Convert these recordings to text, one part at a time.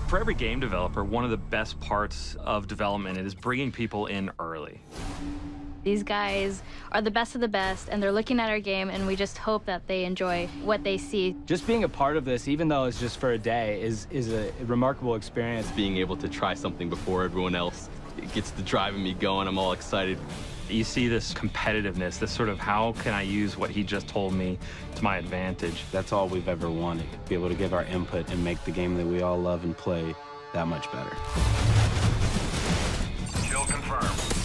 For every game developer, one of the best parts of development is bringing people in early. These guys are the best of the best, and they're looking at our game, and we just hope that they enjoy what they see. Just being a part of this, even though it's just for a day, is a remarkable experience. Being able to try something before everyone else, it gets the driving me going. I'm all excited. You see this competitiveness, this sort of how can I use what he just told me to my advantage. That's all we've ever wanted, be able to give our input and make the game that we all love and play that much better. Kill confirmed.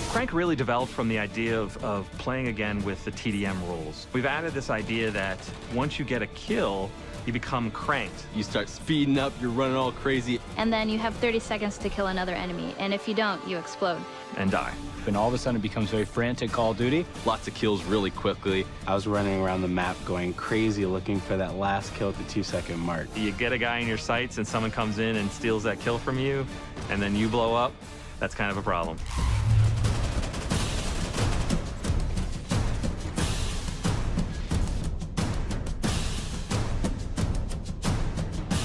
Crank really developed from the idea of playing again with the TDM rules. We've added this idea that once you get a kill, you become cranked. You start speeding up, you're running all crazy. And then you have 30 seconds to kill another enemy, and if you don't, you explode. And die. And all of a sudden it becomes very frantic Call of Duty. Lots of kills really quickly. I was running around the map going crazy looking for that last kill at the 2-second mark. You get a guy in your sights and someone comes in and steals that kill from you, and then you blow up, that's kind of a problem.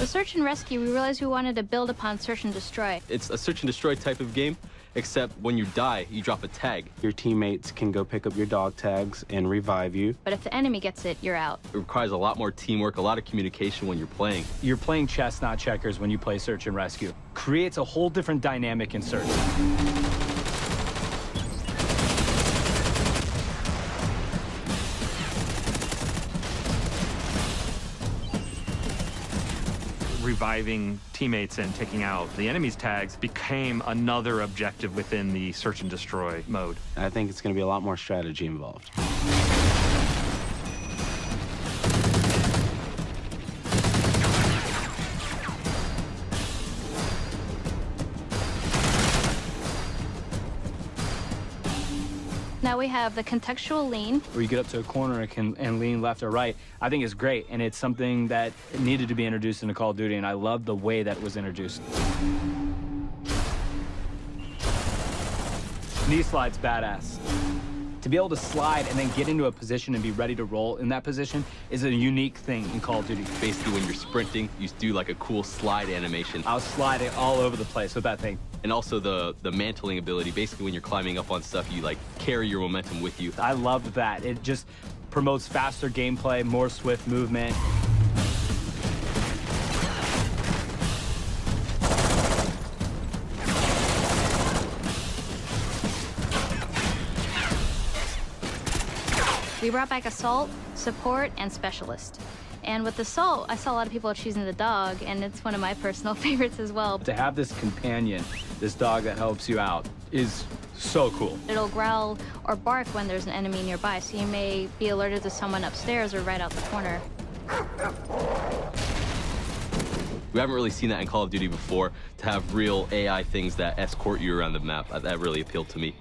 With Search and Rescue, we realized we wanted to build upon Search and Destroy. It's a search and destroy type of game, except when you die, you drop a tag. Your teammates can go pick up your dog tags and revive you. But if the enemy gets it, you're out. It requires a lot more teamwork, a lot of communication when you're playing. You're playing chess, not checkers, when you play Search and Rescue. Creates a whole different dynamic in Search. Reviving teammates and taking out the enemy's tags became another objective within the search and destroy mode. I think it's going to be a lot more strategy involved. Now we have the contextual lean. Where you get up to a corner and lean left or right, I think is great, and it's something that needed to be introduced into Call of Duty, and I love the way that it was introduced. Knee slide's badass. To be able to slide and then get into a position and be ready to roll in that position is a unique thing in Call of Duty. Basically, when you're sprinting, you do like a cool slide animation. I was sliding all over the place with that thing. And also the mantling ability. Basically, when you're climbing up on stuff, you like carry your momentum with you. I loved that. It just promotes faster gameplay, more swift movement. We brought back Assault, Support, and Specialist. And with Assault, I saw a lot of people choosing the dog, and it's one of my personal favorites as well. To have this companion, this dog that helps you out, is so cool. It'll growl or bark when there's an enemy nearby, so you may be alerted to someone upstairs or right out the corner. We haven't really seen that in Call of Duty before, to have real AI things that escort you around the map. That really appealed to me.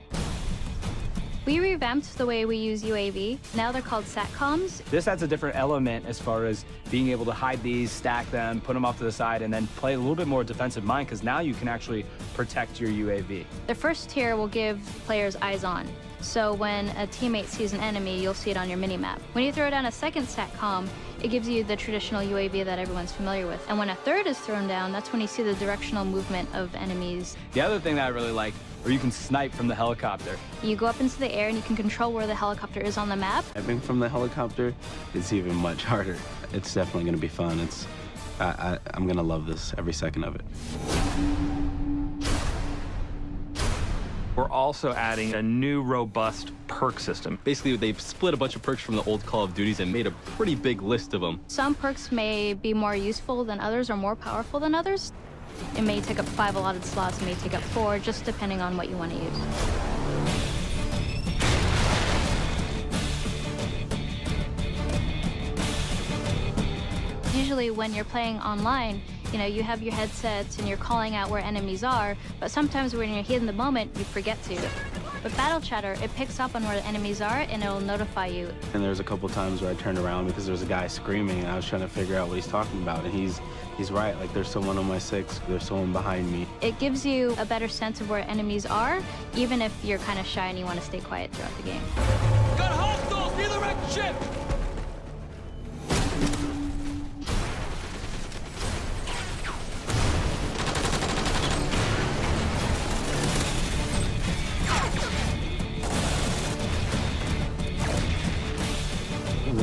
We revamped the way we use UAV. Now they're called SATCOMs. This adds a different element as far as being able to hide these, stack them, put them off to the side, and then play a little bit more defensive mind, because now you can actually protect your UAV. The first tier will give players eyes on. So when a teammate sees an enemy, you'll see it on your minimap. When you throw down a second SATCOM, it gives you the traditional UAV that everyone's familiar with. And when a third is thrown down, that's when you see the directional movement of enemies. The other thing that I really like, where you can snipe from the helicopter. You go up into the air and you can control where the helicopter is on the map. Sniping from the helicopter is even much harder. It's definitely going to be fun. I'm going to love this every second of it. We're also adding a new robust perk system. Basically, they've split a bunch of perks from the old Call of Duties and made a pretty big list of them. Some perks may be more useful than others or more powerful than others. It may take up 5 allotted slots, it may take up 4, just depending on what you want to use. Usually when you're playing online, you know, you have your headsets and you're calling out where enemies are, but sometimes when you're here in the moment, you forget to. But Battle Chatter, it picks up on where the enemies are and it'll notify you. And there's a couple times where I turned around because there was a guy screaming and I was trying to figure out what he's talking about. And he's right, like there's someone on my 6, there's someone behind me. It gives you a better sense of where enemies are, even if you're kind of shy and you want to stay quiet throughout the game. Got hostiles near the wrecked ship!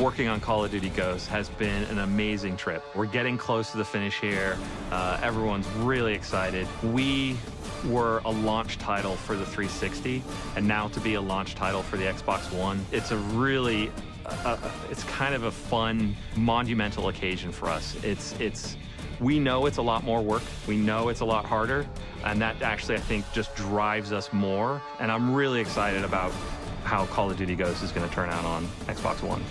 Working on Call of Duty Ghosts has been an amazing trip. We're getting close to the finish here. Everyone's really excited. We were a launch title for the 360, and now to be a launch title for the Xbox One, it's a really, it's kind of a fun, monumental occasion for us. We know it's a lot more work. We know it's a lot harder, and that actually, I think, just drives us more. And I'm really excited about how Call of Duty Ghosts is going to turn out on Xbox One.